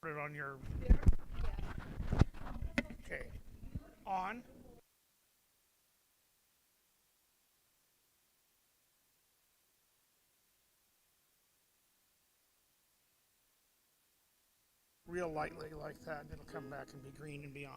put it on your. Okay. On. Real lightly like that, and it'll come back and be green and be on.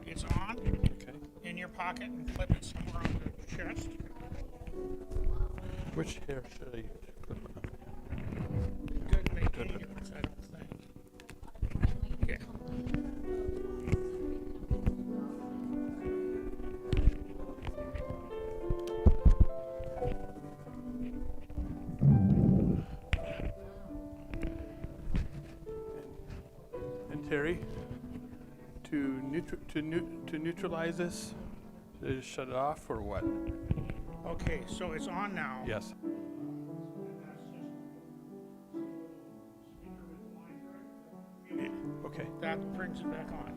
It's on. Okay. In your pocket and clip it somewhere on the chest. Which hair should I use? It doesn't make any difference, I don't think. Yeah. And Terry, to neutralize this, should I just shut it off or what? Okay, so it's on now. Yes. Okay. That brings it back on.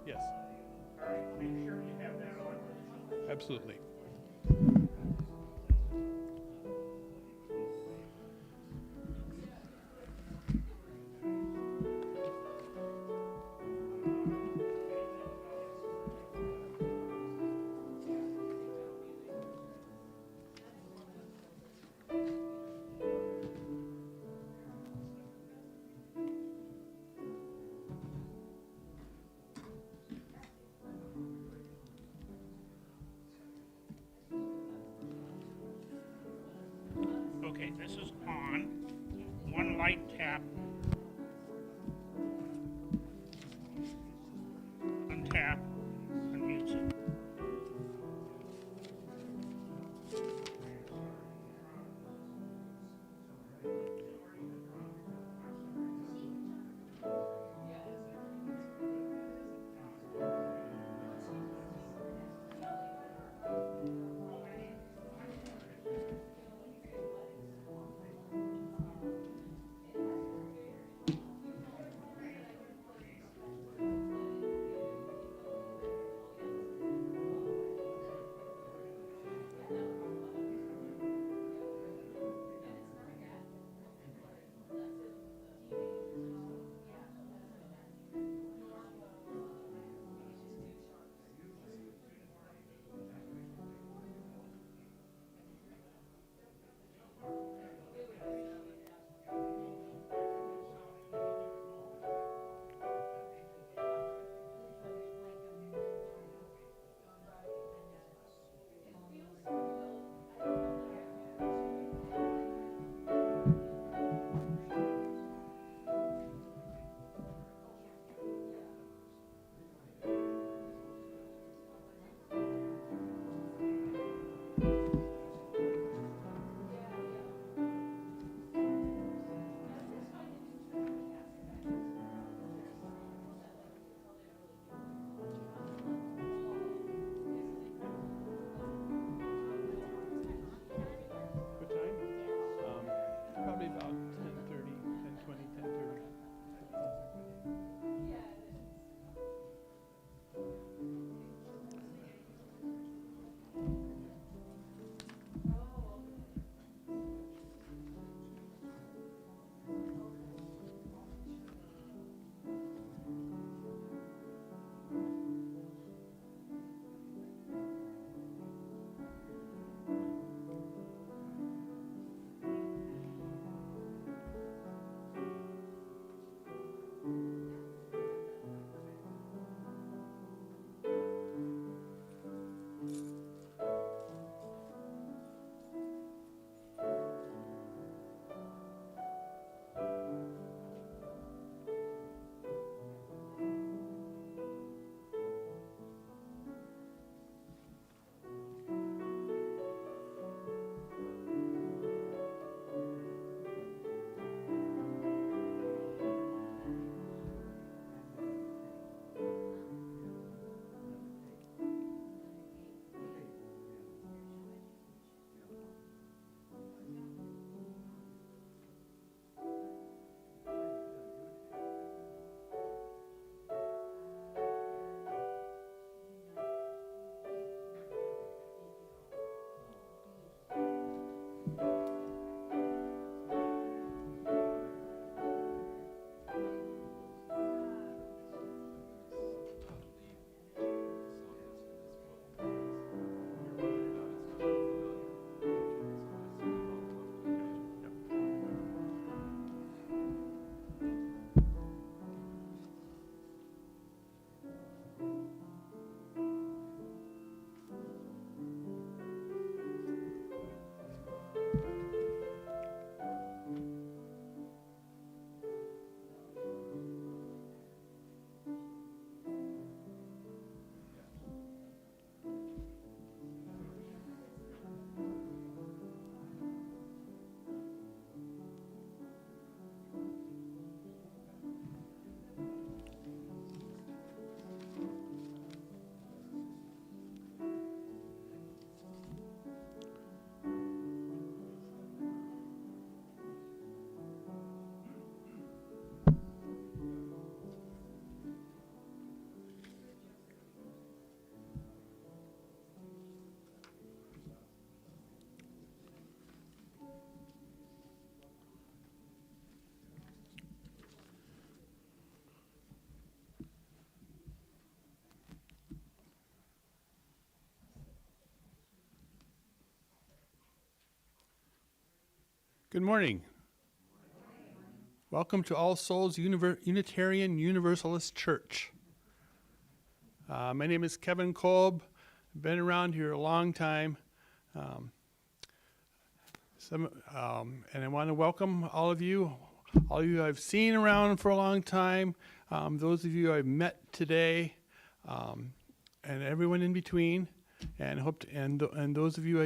Yes. All right, make sure you have that on. Absolutely. Okay, this is on. One light tap. Untap. Unmutes it. Good morning. Welcome to All Souls Unitarian Universalist Church. My name is Kevin Kolb. I've been around here a long time. And I want to welcome all of you I've seen around for a long time, those of you I've met today, and everyone in between. And and those of you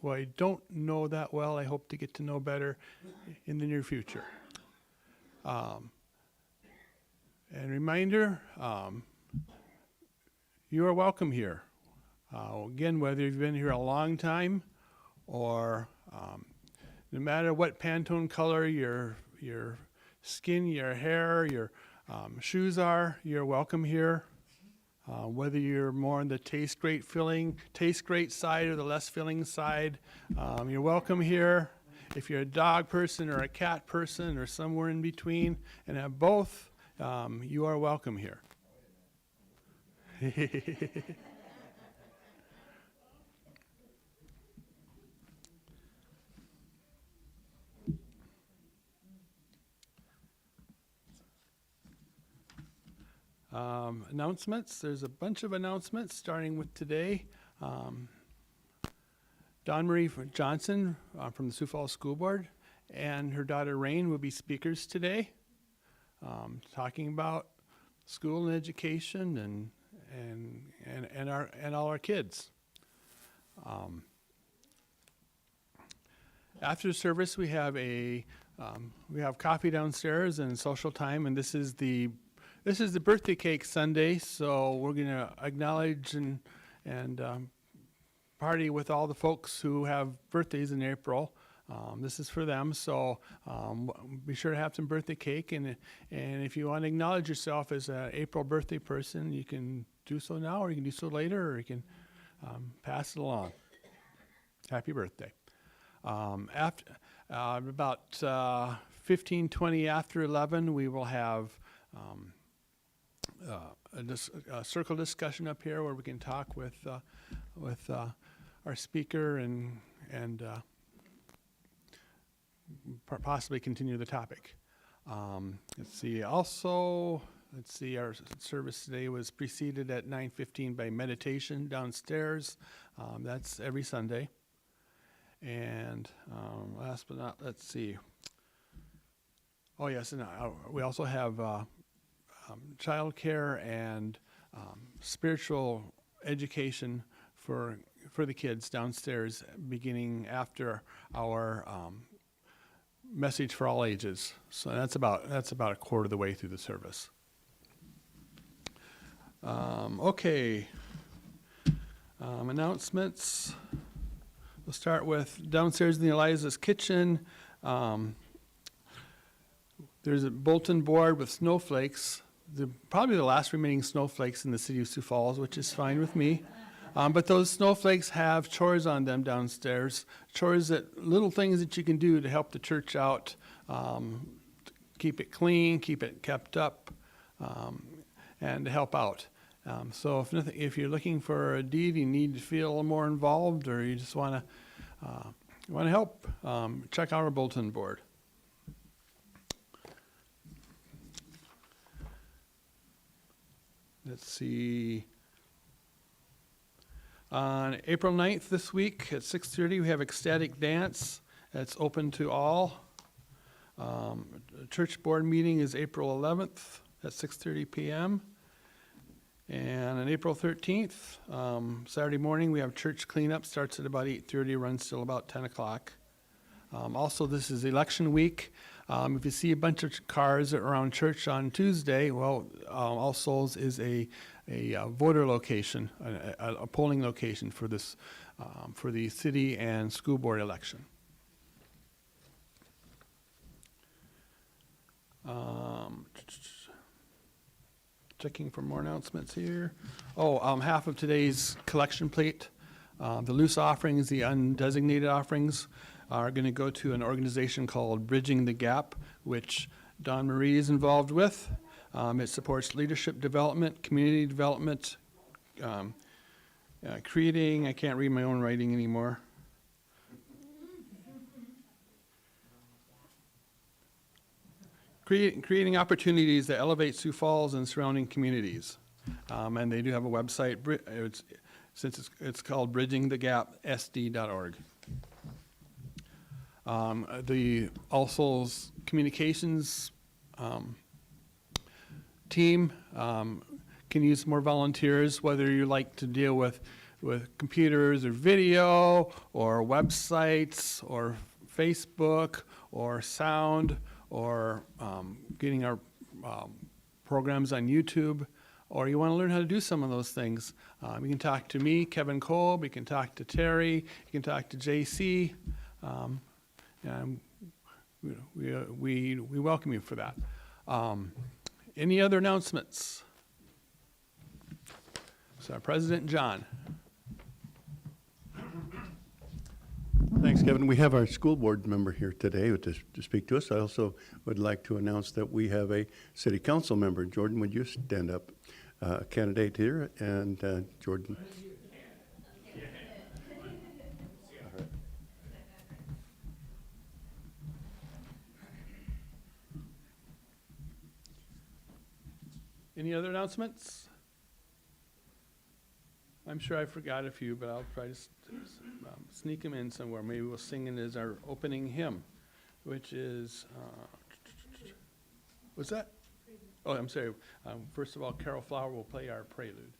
who I don't know that well, I hope to get to know better in the near future. And reminder, you are welcome here. Again, whether you've been here a long time or no matter what Pantone color your skin, your hair, your shoes are, you're welcome here. Whether you're more on the taste great side or the less filling side, you're welcome here. If you're a dog person or a cat person or somewhere in between and have both, you are welcome here. Announcements. There's a bunch of announcements starting with today. Dawn Marie Johnson from the Sioux Falls School Board and her daughter Rain will be speakers today, talking about school and education and all our kids. After the service, we have coffee downstairs and social time, and this is the birthday cake Sunday, so we're going to acknowledge and party with all the folks who have birthdays in April. This is for them, so be sure to have some birthday cake. And if you want to acknowledge yourself as an April birthday person, you can do so now, or you can do so later, or you can pass it along. Happy birthday. After about 15, 20 after 11, we will have a circle discussion up here where we can talk with our speaker and possibly continue the topic. Let's see. Also, our service today was preceded at 9:15 by meditation downstairs. That's every Sunday. And last but not, let's see. Oh yes, and we also have child care and spiritual education for the kids downstairs, beginning after our message for all ages. So that's about a quarter of the way through the service. Okay. Announcements. We'll start with downstairs in the Eliza's kitchen. There's a bulletin board with snowflakes. Probably the last remaining snowflakes in the city of Sioux Falls, which is fine with me. But those snowflakes have chores on them downstairs. Chores little things that you can do to help the church out, keep it clean, keep it kept up, and to help out. So if you're looking for a deed, you need to feel more involved, or you just want to help, check out our bulletin board. Let's see. On April 9th this week at 6:30, we have ecstatic dance. That's open to all. Church board meeting is April 11th at 6:30 p.m. And on April 13th, Saturday morning, we have church cleanup. Starts at about 8:30, runs till about 10 o'clock. Also, this is election week. If you see a bunch of cars around church on Tuesday, well, All Souls is a voter location, a polling location for this, for the city and school board election. Checking for more announcements here. Half of today's collection plate, the loose offerings, the undesignated offerings, are going to go to an organization called Bridging the Gap, which Dawn Marie is involved with. It supports leadership development, community development, creating, I can't read my own writing anymore. creating opportunities that elevate Sioux Falls and surrounding communities. And they do have a website, it's called bridgingthegapsd.org. The ALSO's communications team can use more volunteers, whether you like to deal with computers or video or websites or Facebook or sound or getting our programs on YouTube, or you want to learn how to do some of those things. You can talk to me, Kevin Kolb, you can talk to Terry, you can talk to JC. And we welcome you for that. Any other announcements? So, President John. Thanks, Kevin. We have our school board member here today to speak to us. I also would like to announce that we have a city council member. Jordan, would you stand up? Candidate here, and Jordan. Any other announcements? I'm sure I forgot a few, but I'll try to sneak them in somewhere. Maybe we'll sing it as our opening hymn, which is, what's that? Oh, I'm sorry. First of all, Carol Flower will play our prelude.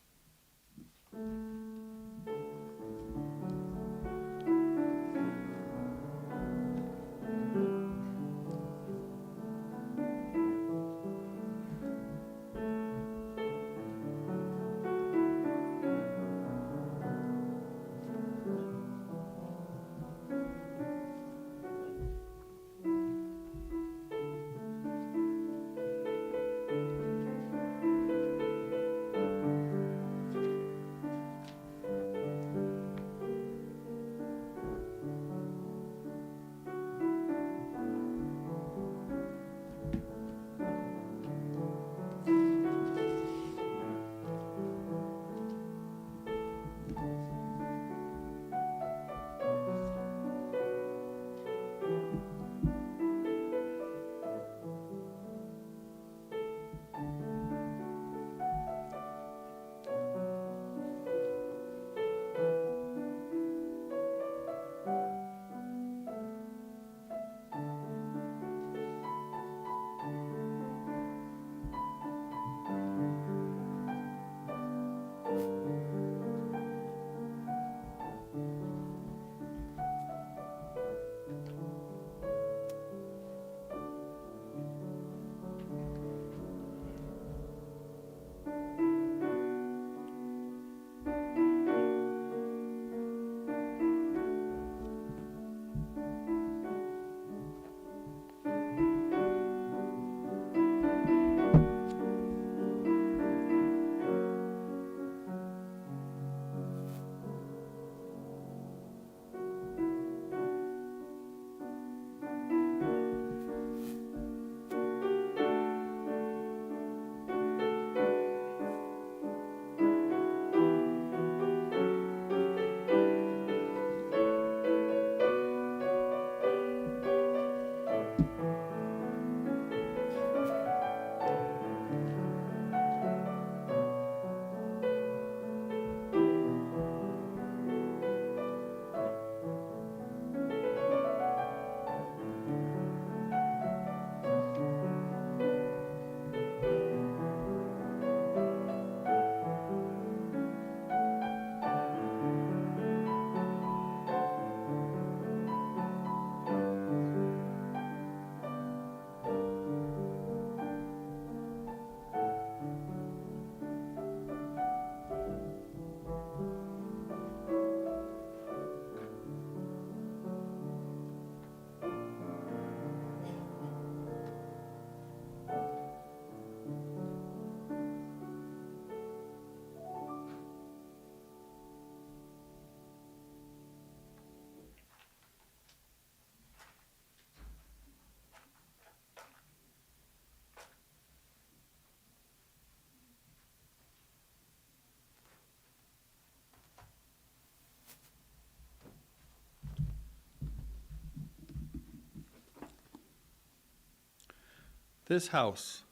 this house.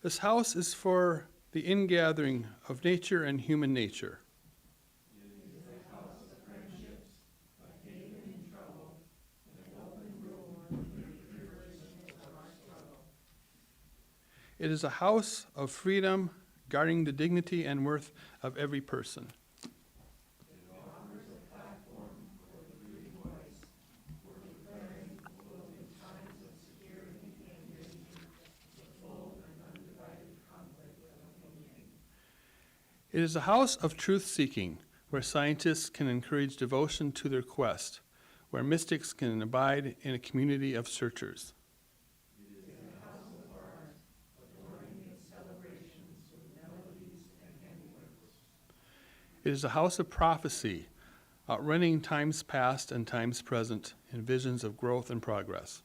This house is for the ingathering of nature and human nature. It is a house of freedom, guarding the dignity and worth of every person. It is a house of truth-seeking, where scientists can encourage devotion to their quest, where mystics can abide in a community of searchers. It is a house of prophecy, outrunning times past and times present in visions of growth and progress.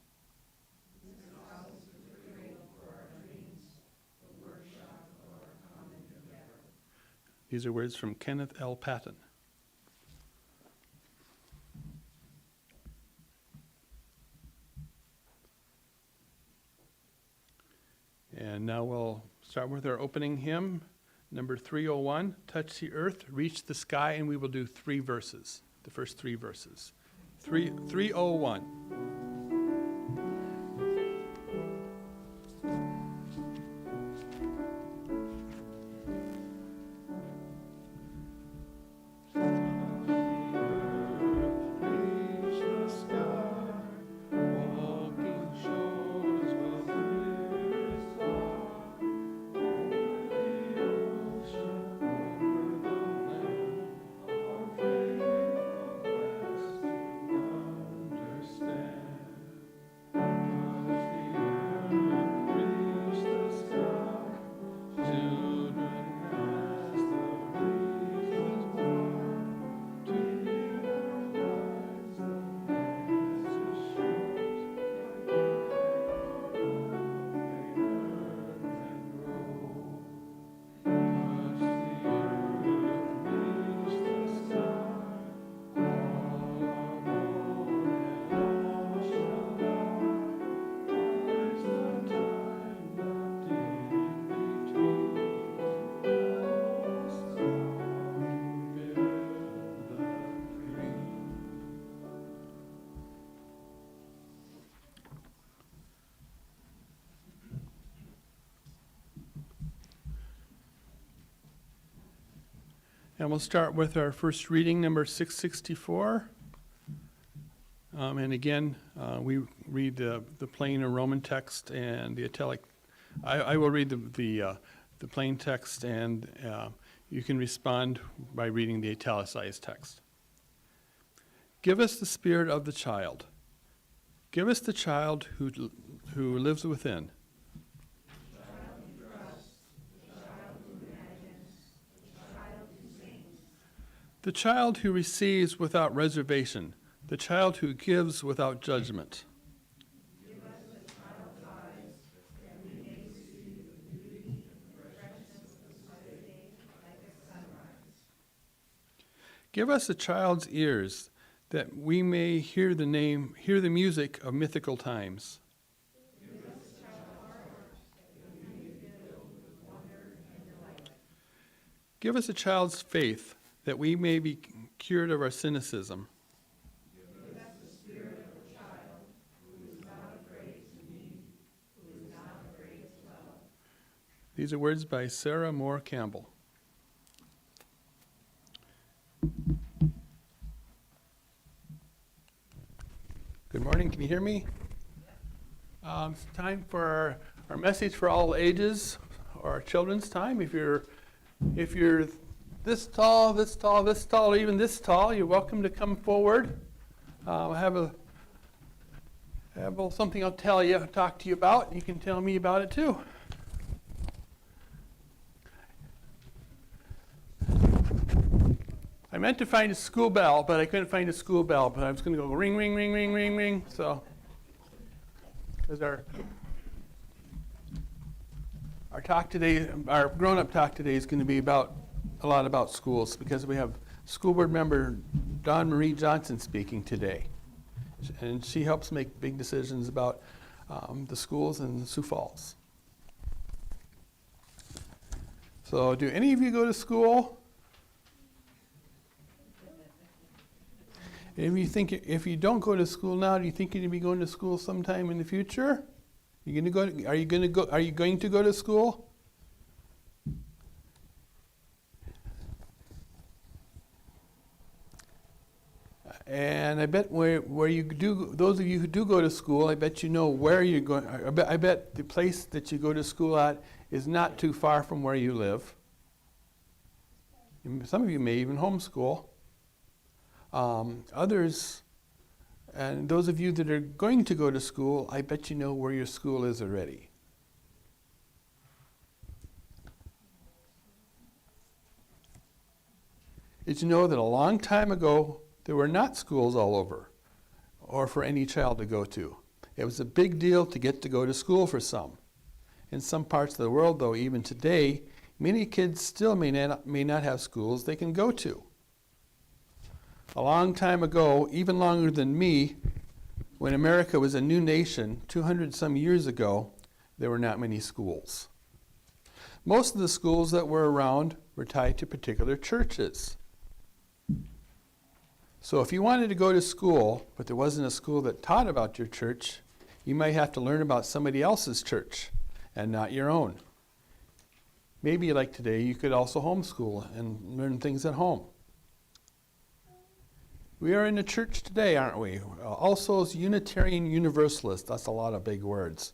These are words from Kenneth L. Patton. And now we'll start with our opening hymn, number 301, Touch the Earth, Reach the Sky, and we will do 3 verses, the first 3 verses. 301. And we'll start with our first reading, number 664. And again, we read the plain or Roman text and the italic. I will read the plain text, and you can respond by reading the italicized text. Give us the spirit of the child. Give us the child who lives within. The child who receives without reservation, the child who gives without judgment. Give us the child's eyes, that we may see the beauty and freshness of the city like a sunrise. Give us the child's ears, that we may hear the music of mythical times. Give us the child's heart, that we may be filled with wonder and delight. Give us a child's faith, that we may be cured of our cynicism. Give us the spirit of a child, who is not afraid to meet, who is not afraid to love. These are words by Sarah Moore Campbell. Good morning, can you hear me? It's time for our message for all ages, or our children's time. If you're this tall, this tall, this tall, or even this tall, you're welcome to come forward. I have something I'll talk to you about. You can tell me about it too. I meant to find a school bell, but I couldn't find a school bell. But I was going to go ring, ring, ring, ring, ring, ring. So, because our talk today, our grown-up talk today, is going to be a lot about schools, because we have school board member Dawn Marie Johnson speaking today, and she helps make big decisions about the schools in Sioux Falls. So do any of you go to school? If you don't go to school now, do you think you're going to be going to school sometime in the future? Are you going to go to school? And I bet where you do, those of you who do go to school, I bet you know where you're going. I bet the place that you go to school at is not too far from where you live. And some of you may even homeschool. Others, and those of you that are going to go to school, I bet you know where your school is already. Did you know that a long time ago, there were not schools all over, or for any child to go to? It was a big deal to get to go to school for some. In some parts of the world, though, even today, many kids still may not have schools they can go to. A long time ago, even longer than me, when America was a new nation, 200 some years ago, there were not many schools. Most of the schools that were around were tied to particular churches. So if you wanted to go to school, but there wasn't a school that taught about your church, you might have to learn about somebody else's church and not your own. Maybe like today, you could also homeschool and learn things at home. We are in a church today, aren't we? Also as Unitarian Universalist. That's a lot of big words.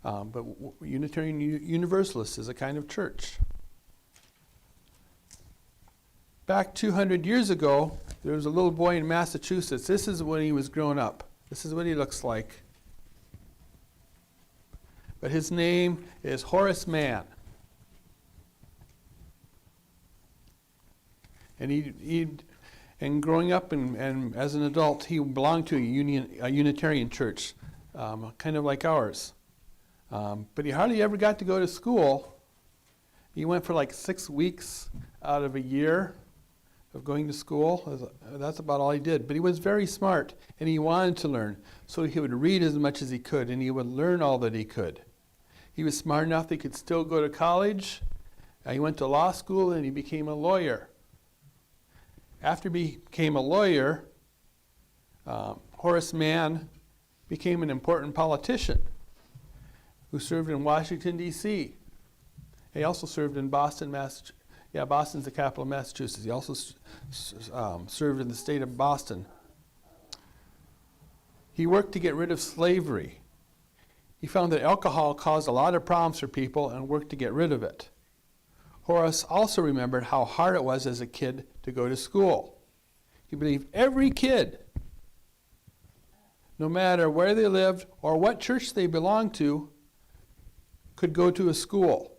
But Unitarian Universalist is a kind of church. Back 200 years ago, there was a little boy in Massachusetts. This is when he was growing up. This is what he looks like. But his name is Horace Mann. And growing up and as an adult, he belonged to a Unitarian church, kind of like ours. But he hardly ever got to go to school. He went for like 6 weeks out of a year of going to school. That's about all he did. But he was very smart, and he wanted to learn. So he would read as much as he could, and he would learn all that he could. He was smart enough that he could still go to college. He went to law school, and he became a lawyer. After he became a lawyer, Horace Mann became an important politician who served in Washington, D.C. He also served in Boston, Massachusetts. Yeah, Boston's the capital of Massachusetts. He also served in the state of Boston. He worked to get rid of slavery. He found that alcohol caused a lot of problems for people and worked to get rid of it. Horace also remembered how hard it was as a kid to go to school. He believed every kid, no matter where they lived or what church they belonged to, could go to a school.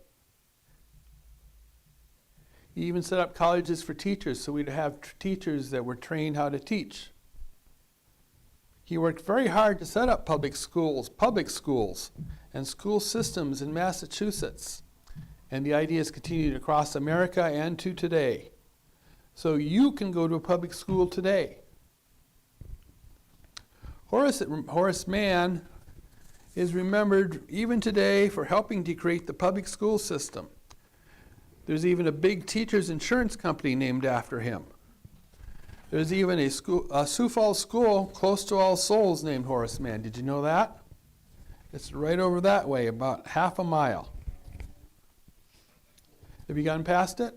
He even set up colleges for teachers, so we'd have teachers that were trained how to teach. He worked very hard to set up public schools, and school systems in Massachusetts. And the ideas continued across America and to today. So you can go to a public school today. Horace Mann is remembered even today for helping to create the public school system. There's even a big teacher's insurance company named after him. There's even a Sioux Falls school close to All Souls named Horace Mann. Did you know that? It's right over that way, about half a mile. Have you gone past it?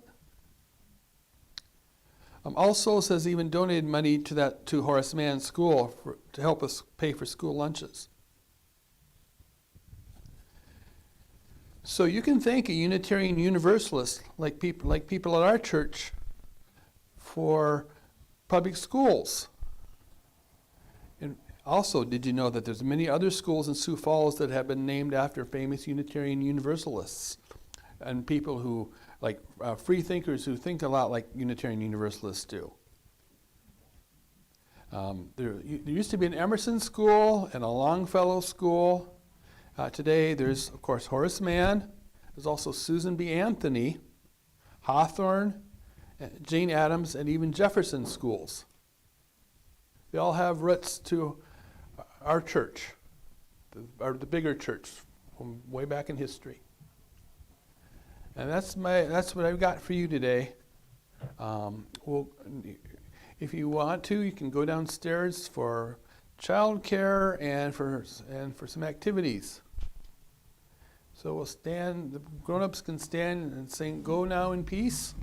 All Souls has even donated money to Horace Mann's school to help us pay for school lunches. So you can thank a Unitarian Universalist like people at our church for public schools. And also, did you know that there's many other schools in Sioux Falls that have been named after famous Unitarian Universalists and people who, like free thinkers who think a lot like Unitarian Universalists do. There used to be an Emerson school and a Longfellow school. Today there's, of course, Horace Mann. There's also Susan B. Anthony, Hawthorne, Jane Addams, and even Jefferson schools. They all have roots to our church. the bigger church from way back in history. And that's what I've got for you today. If you want to, you can go downstairs for childcare and for some activities. So we'll stand. The grown-ups can stand and sing "Go Now in Peace."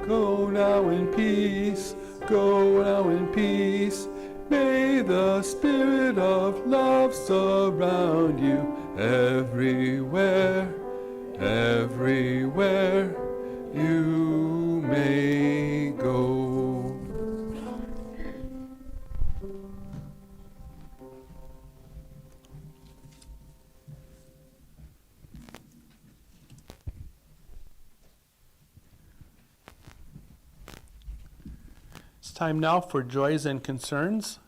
Go now in peace, go now in peace. May the spirit of love surround you everywhere, everywhere you may go. It's time now for joys and concerns.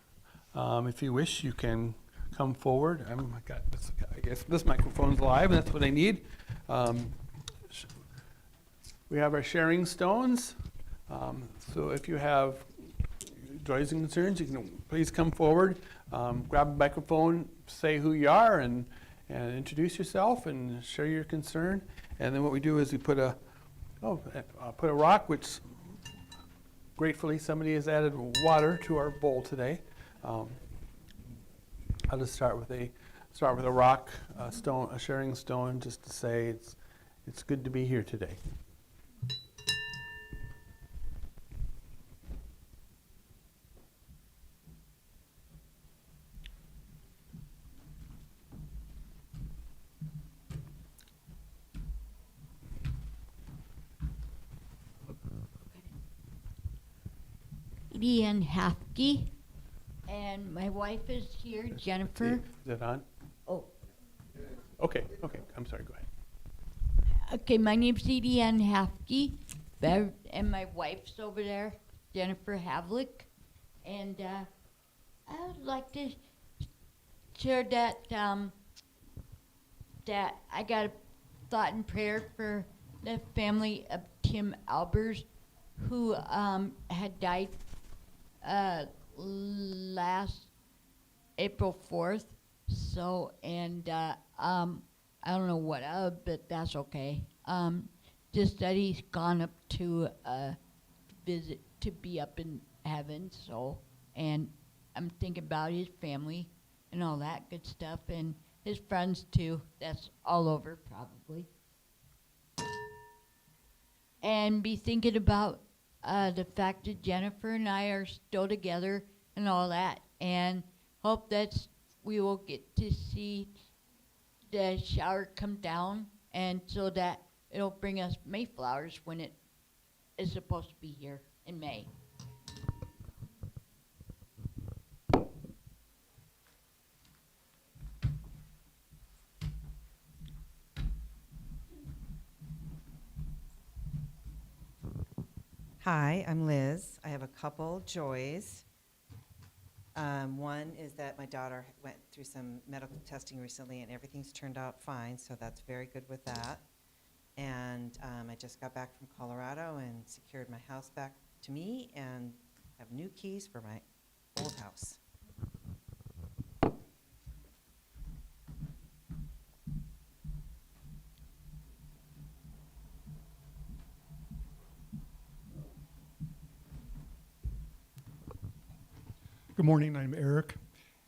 If you wish, you can come forward. I guess this microphone's live, and that's what I need. We have our sharing stones. So if you have joys and concerns, you can please come forward, grab a microphone, say who you are, and introduce yourself and share your concern. And then what we do is we put a rock, which gratefully somebody has added water to our bowl today. I'll just start with a rock, stone, a sharing stone, just to say it's good to be here today. Ian Hafke, and my wife is here, Jennifer. Is that on? Oh, Okay, I'm sorry, go ahead. okay, my name's Edie Ann Hafke, and my wife's over there, Jennifer Havlick. And I would like to share that that I got a thought and prayer for the family of Tim Albers, who had died last April 4th. So, and I don't know what but that's okay. Just that he's gone up to visit, to be up in heaven. So, and I'm thinking about his family and all that good stuff, and his friends too. That's all over probably. And be thinking about the fact that Jennifer and I are still together and all that, and hope that we will get to see the shower come down, and so that it'll bring us Mayflowers when it is supposed to be here in May. Hi, I'm Liz. I have a couple joys. One is that my daughter went through some medical testing recently and everything's turned out fine, so that's very good with that. And I just got back from Colorado and secured my house back to me and have new keys for my old house. Good morning, I'm Eric,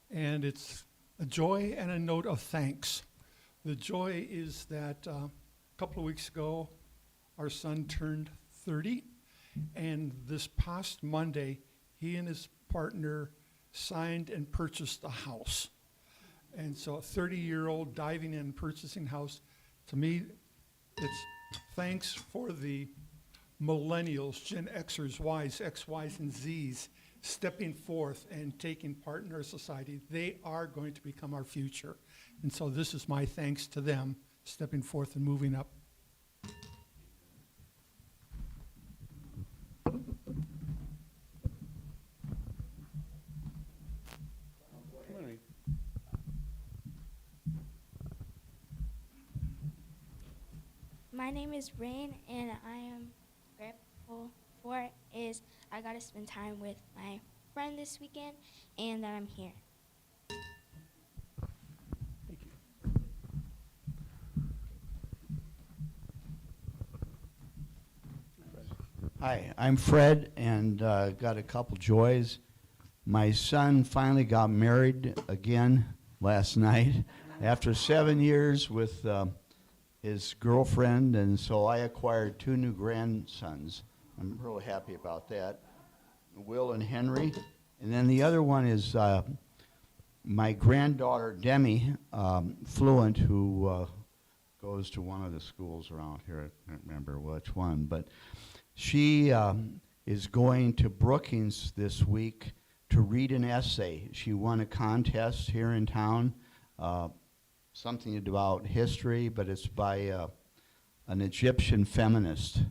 and it's a joy and a note of thanks. The joy is that a couple of weeks ago, our son turned 30, and this past Monday, he and his partner signed and purchased a house. And so a 30-year-old diving in and purchasing a house, to me, it's thanks for the millennials, Gen Xers, Ys, X, Ys, and Zs, stepping forth and taking part in our society. They are going to become our future. And so this is my thanks to them, stepping forth and moving up. My name is Rain, and I am grateful for is I I got to spend time with my friend this weekend and that I'm here. Thank you. Hi, I'm Fred, and got a couple joys. My son finally got married again last night after 7 years with his girlfriend, and so I acquired 2 new grandsons. I'm really happy about that, Will and Henry. And then the other one is my granddaughter, Demi, Fluent, who goes to one of the schools around here. I can't remember which one, but she is going to Brookings this week to read an essay. She won a contest here in town, something about history, but it's by an Egyptian feminist.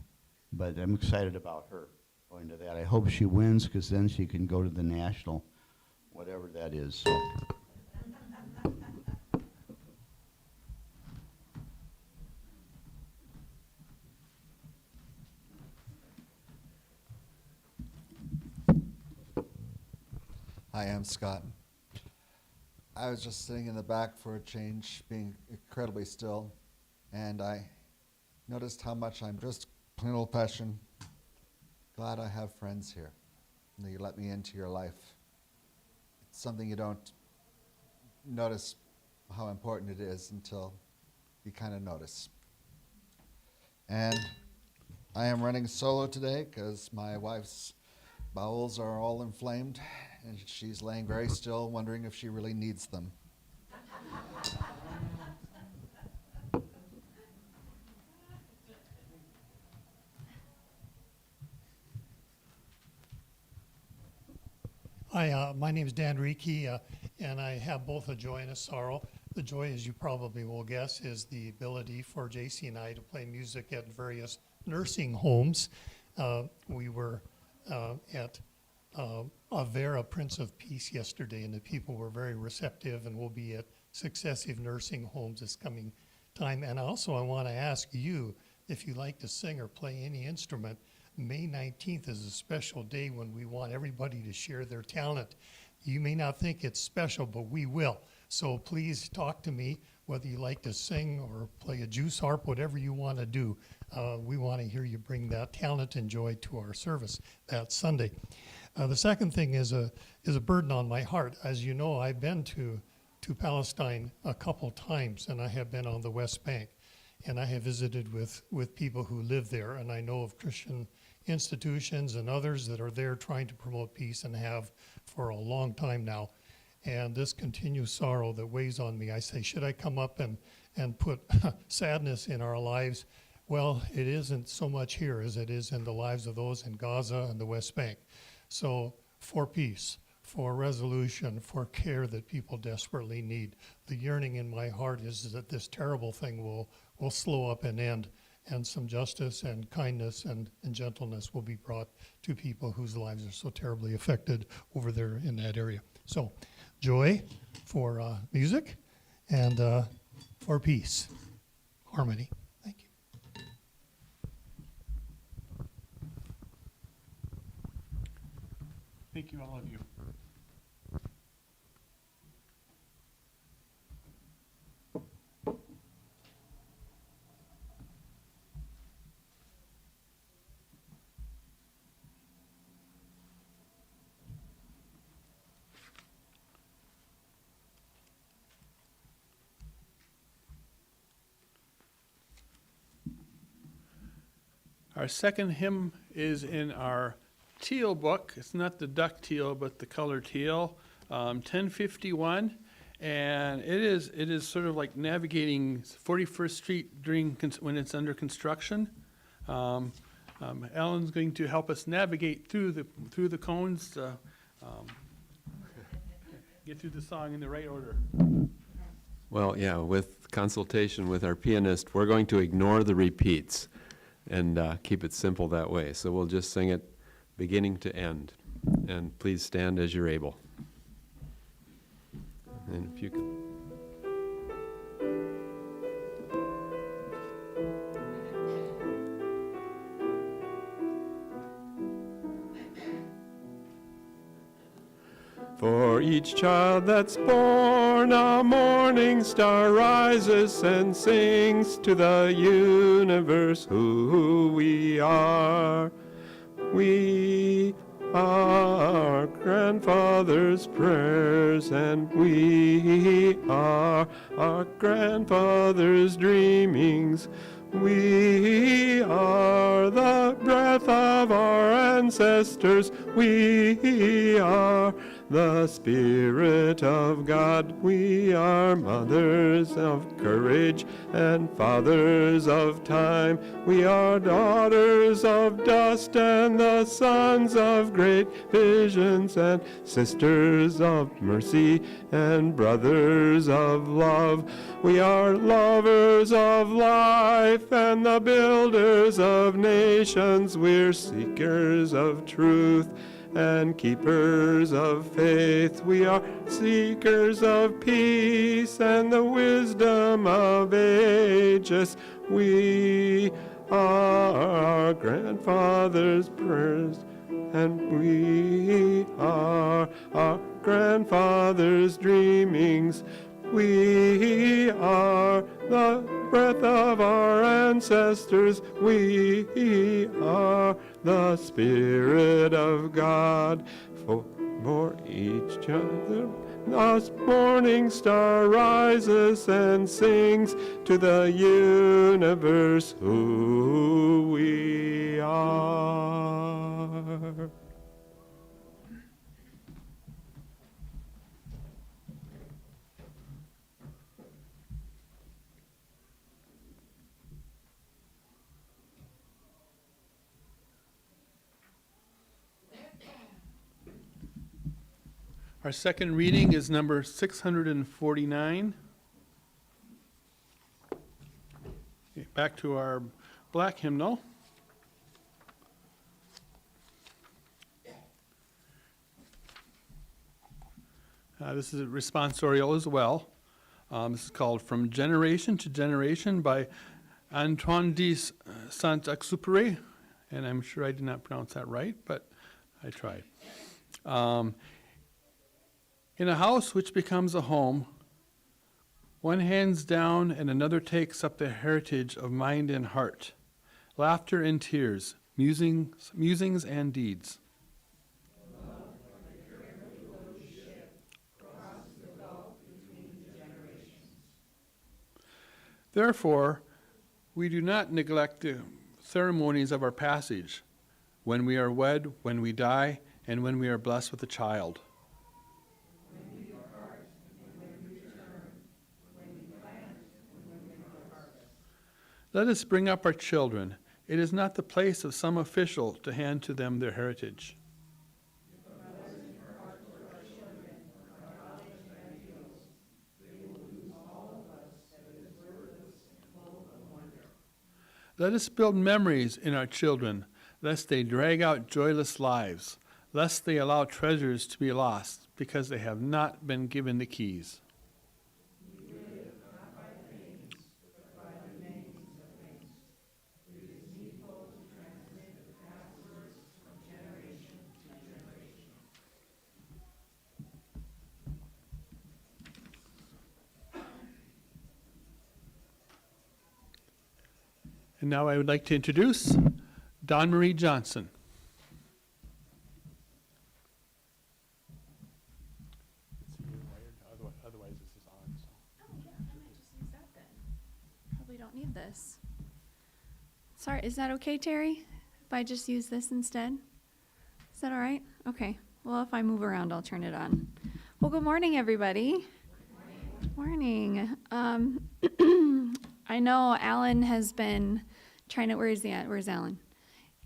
But I'm excited about her going to that. I hope she wins, because then she can go to the national, whatever that is. So. Hi, I'm Scott. I was just sitting in the back for a change, being incredibly still, and I noticed how much I'm just plain old-fashioned glad I have friends here, and that you let me into your life. It's something you don't notice how important it is until you kind of notice. And I am running solo today because my wife's bowels are all inflamed, and she's laying very still, wondering if she really needs them. Hi, my name is Dan Reiki, and I have both a joy and a sorrow. The joy, as you probably will guess, is the ability for JC and I to play music at various nursing homes. We were at Avera Prince of Peace yesterday, and the people were very receptive, and we'll be at successive nursing homes this coming time. And also, I want to ask you if you like to sing or play any instrument. May 19th is a special day when we want everybody to share their talent. You may not think it's special, but we will. So please talk to me, whether you like to sing or play a juice harp, whatever you want to do. We want to hear you bring that talent and joy to our service that Sunday. The second thing is a burden on my heart. As you know, I've been to Palestine a couple times, and I have been on the West Bank. And I have visited with people who live there, and I know of Christian institutions and others that are there trying to promote peace and have for a long time now. And this continuous sorrow that weighs on me, I say, should I come up and put sadness in our lives? Well, it isn't so much here as it is in the lives of those in Gaza and the West Bank. So for peace, for resolution, for care that people desperately need. The yearning in my heart is that this terrible thing will slow up and end, and some justice and kindness and gentleness will be brought to people whose lives are so terribly affected over there in that area. So, joy for music and for peace, harmony. Thank you. Thank you, all of you. Our second hymn is in our teal book. It's not the duck teal, but the color teal, 1051. And it is sort of like navigating 41st Street during when it's under construction. Alan's going to help us navigate through the cones to get through the song in the right order. Well, yeah, with consultation with our pianist, we're going to ignore the repeats and keep it simple that way. So we'll just sing it beginning to end. And please stand as you're able. And if you could. For each child that's born, a morning star rises and sings to the universe who we are. We are grandfather's prayers, and we are our grandfather's dreamings. We are the breath of our ancestors. We are the Spirit of God. We are mothers of courage and fathers of time. We are daughters of dust and the sons of great visions, and sisters of mercy and brothers of love. We are lovers of life and the builders of nations. We're seekers of truth and keepers of faith. We are seekers of peace and the wisdom of ages. We are our grandfather's prayers, and we are our grandfather's dreamings. We are the breath of our ancestors. We are the Spirit of God. For each other, the morning star rises and sings to the universe who we are. Our second reading is number 649. Okay, back to our black hymnal. This is a responsorial as well. This is called From Generation to Generation by Antoine de Saint-Exupéry, and I'm sure I did not pronounce that right, but I tried. In a house which becomes a home, one hands down and another takes up the heritage of mind and heart, laughter and tears, musings and deeds. Therefore, we do not neglect the ceremonies of our passage, when we are wed, when we die, and when we are blessed with a child. Let us bring up our children. It is not the place of some official to hand to them their heritage. Let us build memories in our children, lest they drag out joyless lives, lest they allow treasures to be lost because they have not been given the keys. And now I would like to introduce Dawn Marie Johnson. Otherwise this is on. Oh, yeah, I might just use that then. Probably don't need this. Sorry, is that okay, Terry? If I just use this instead? Is that all right? Okay. Well, if I move around, I'll turn it on. Well, good morning, everybody. Good morning. I know Alan has been trying to, where's Alan?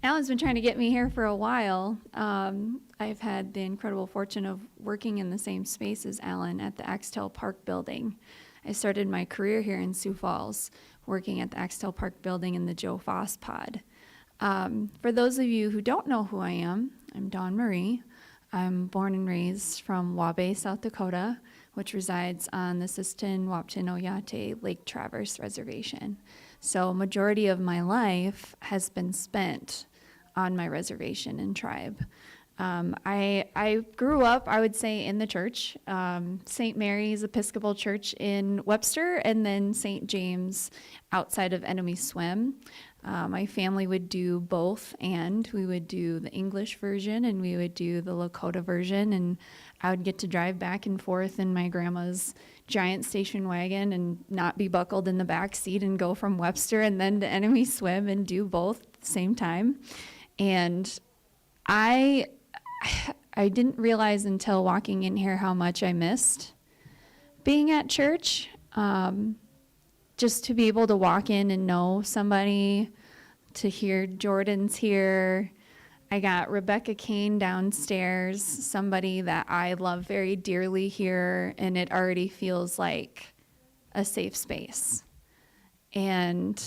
Alan's been trying to get me here for a while. I've had the incredible fortune of working in the same space as Alan at the Axtell Park building. I started my career here in Sioux Falls, working at the Axtell Park building in the Joe Foss pod. For those of you who don't know who I am, I'm Dawn Marie. I'm born and raised from Waubay, South Dakota, which resides on the Siston-Waptin-Oyate Lake Traverse Reservation. So a majority of my life has been spent on my reservation and tribe. I grew up, I would say, in the church, St. Mary's Episcopal Church in Webster, and then St. James outside of Enemy Swim. My family would do both, and we would do the English version and we would do the Lakota version, and I would get to drive back and forth in my grandma's giant station wagon and not be buckled in the back seat and go from Webster and then to Enemy Swim and do both at the same time. And I didn't realize until walking in here how much I missed being at church. Just to be able to walk in and know somebody, to hear Jordan's here. I got Rebecca Kane downstairs, somebody that I love very dearly here, and it already feels like a safe space. And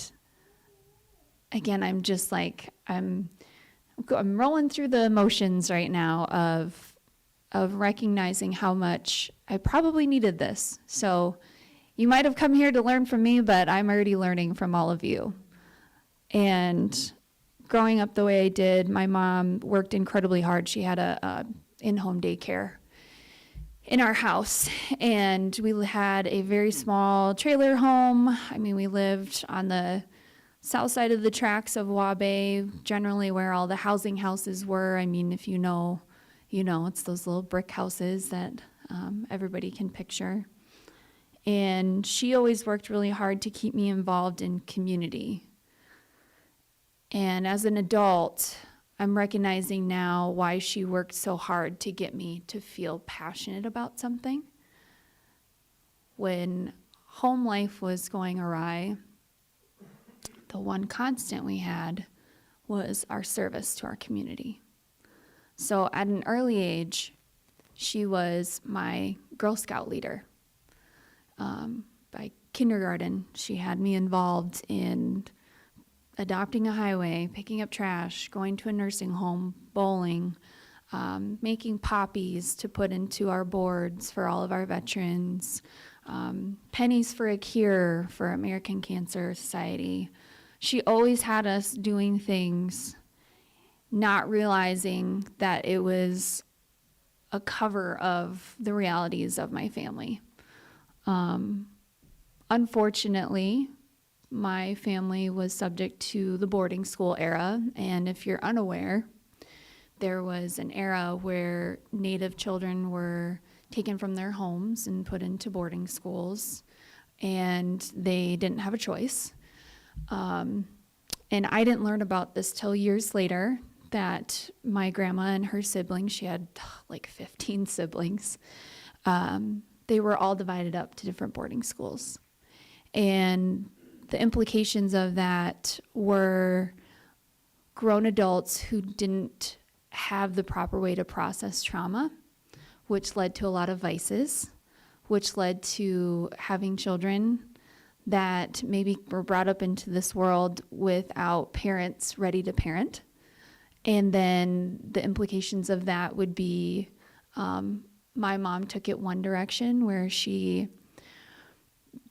again, I'm just like, I'm rolling through the emotions right now of recognizing how much I probably needed this. So you might have come here to learn from me, but I'm already learning from all of you. And growing up the way I did, my mom worked incredibly hard. She had a in-home daycare in our house, and we had a very small trailer home. I mean, we lived on the south side of the tracks of Waubay, generally where all the housing houses were. I mean, if you know, it's those little brick houses that everybody can picture. And she always worked really hard to keep me involved in community. And as an adult, I'm recognizing now why she worked so hard to get me to feel passionate about something. When home life was going awry, the one constant we had was our service to our community. So at an early age, she was my Girl Scout leader. By kindergarten, she had me involved in adopting a highway, picking up trash, going to a nursing home, bowling, making poppies to put into our boards for all of our veterans, pennies for a cure for American Cancer Society. She always had us doing things, not realizing that it was a cover of the realities of my family. Unfortunately, my family was subject to the boarding school era, and if you're unaware, there was an era where Native children were taken from their homes and put into boarding schools, and they didn't have a choice. And I didn't learn about this till years later, that my grandma and her siblings, she had like 15 siblings, they were all divided up to different boarding schools. And the implications of that were grown adults who didn't have the proper way to process trauma, which led to a lot of vices, which led to having children that maybe were brought up into this world without parents ready to parent. And then the implications of that would be, my mom took it one direction where she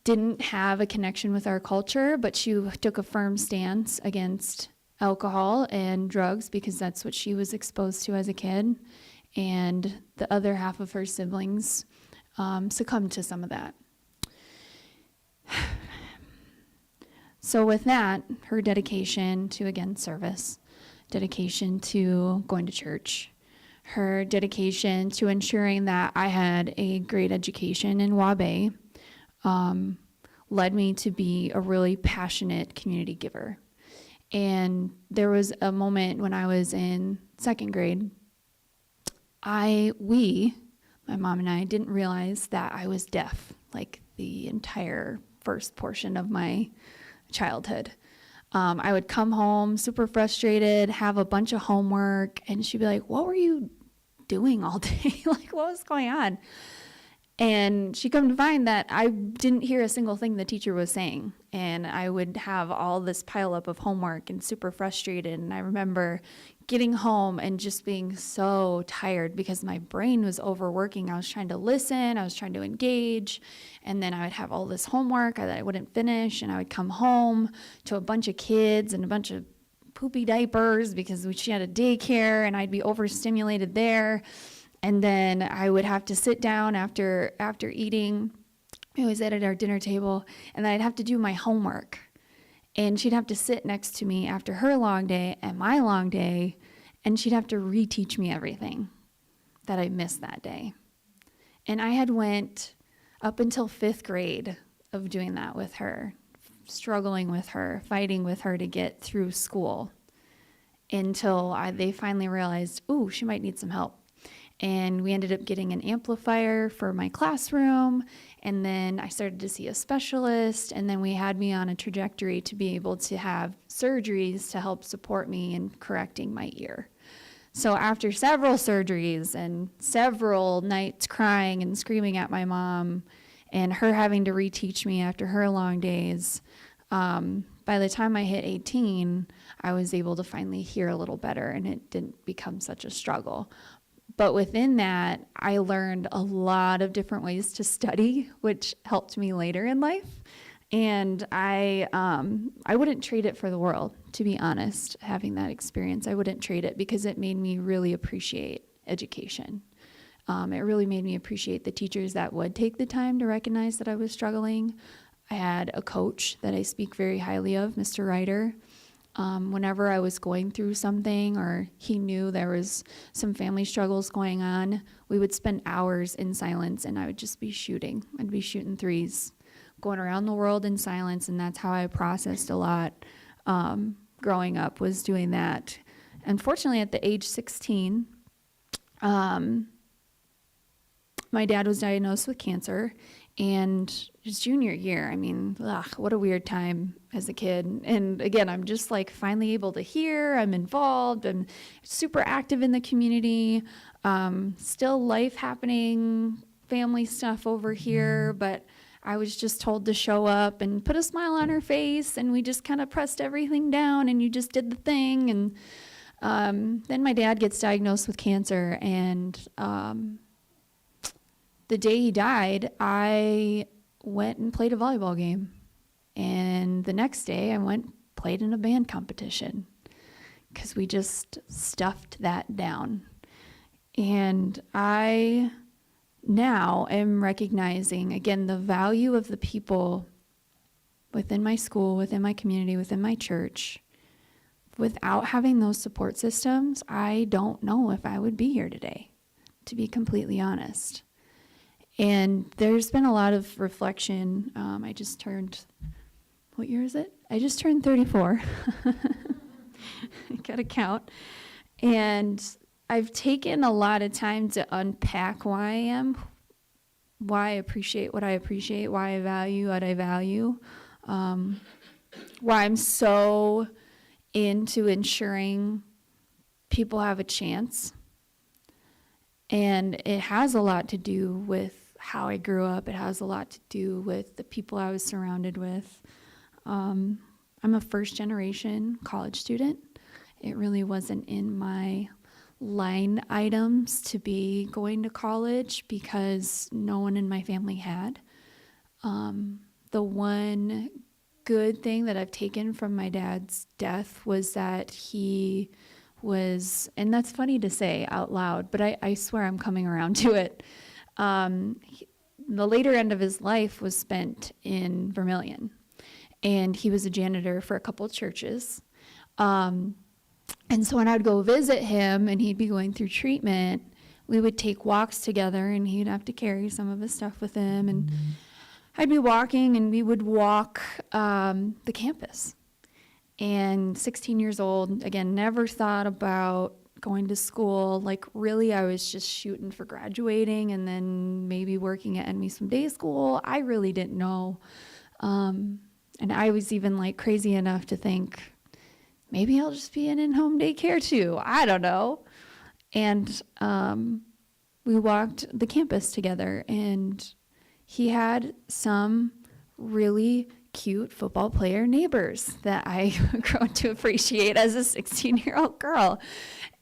didn't have a connection with our culture, but she took a firm stance against alcohol and drugs because that's what she was exposed to as a kid. And the other half of her siblings succumbed to some of that. So with that, her dedication to, again, service, dedication to going to church, her dedication to ensuring that I had a great education in Waubay, led me to be a really passionate community giver. And there was a moment when I was in second grade, my mom and I, didn't realize that I was deaf, like the entire first portion of my childhood. I would come home super frustrated, have a bunch of homework, and she'd be like, "What were you doing all day?" Like, what was going on? And she come to find that I didn't hear a single thing the teacher was saying. And I would have all this pile up of homework and super frustrated. And I remember getting home and just being so tired because my brain was overworking. I was trying to listen, I was trying to engage, and then I would have all this homework that I wouldn't finish, and I would come home to a bunch of kids and a bunch of poopy diapers because she had a daycare and I'd be overstimulated there. And then I would have to sit down after eating. We always ate at our dinner table, and then I'd have to do my homework. And she'd have to sit next to me after her long day and my long day, and she'd have to reteach me everything that I missed that day. And I had went up until 5th grade of doing that with her, struggling with her, fighting with her to get through school until they finally realized, ooh, she might need some help. And we ended up getting an amplifier for my classroom, and then I started to see a specialist, and then we had me on a trajectory to be able to have surgeries to help support me in correcting my ear. So after several surgeries and several nights crying and screaming at my mom and her having to reteach me after her long days, by the time I hit 18, I was able to finally hear a little better, and it didn't become such a struggle. But within that, I learned a lot of different ways to study, which helped me later in life. And I wouldn't trade it for the world, to be honest, having that experience. I wouldn't trade it because it made me really appreciate education. It really made me appreciate the teachers that would take the time to recognize that I was struggling. I had a coach that I speak very highly of, Mr. Ryder. Whenever I was going through something or he knew there was some family struggles going on, we would spend hours in silence and I would just be shooting. I'd be shooting threes, going around the world in silence, and that's how I processed a lot growing up, was doing that. Unfortunately, at the age 16, my dad was diagnosed with cancer, and his junior year, I mean, what a weird time as a kid. And again, I'm just like finally able to hear, I'm involved, I'm super active in the community, still life happening, family stuff over here, but I was just told to show up and put a smile on her face, and we just kind of pressed everything down, and you just did the thing. And then my dad gets diagnosed with cancer, and the day he died, I went and played a volleyball game. And the next day, I went and played in a band competition because we just stuffed that down. And I now am recognizing, again, the value of the people within my school, within my community, within my church. Without having those support systems, I don't know if I would be here today, to be completely honest. And there's been a lot of reflection. I just turned, what year is it? I just turned 34. Gotta count. And I've taken a lot of time to unpack why I am, why I appreciate what I appreciate, why I value what I value, why I'm so into ensuring people have a chance. And it has a lot to do with how I grew up. It has a lot to do with the people I was surrounded with. I'm a first-generation college student. It really wasn't in my line items to be going to college because no one in my family had. The one good thing that I've taken from my dad's death was that he was, and that's funny to say out loud, but I swear I'm coming around to it. The later end of his life was spent in Vermilion, and he was a janitor for a couple churches. And so when I'd go visit him and he'd be going through treatment, we would take walks together, and he'd have to carry some of his stuff with him, and I'd be walking, and we would walk the campus. And 16 years old, again, never thought about going to school. Like, really, I was just shooting for graduating and then maybe working at Enemy Swim Day School. I really didn't know. And I was even like crazy enough to think, maybe I'll just be in in-home daycare too. I don't know. And we walked the campus together, and he had some really cute football player neighbors that I grown to appreciate as a 16-year-old girl.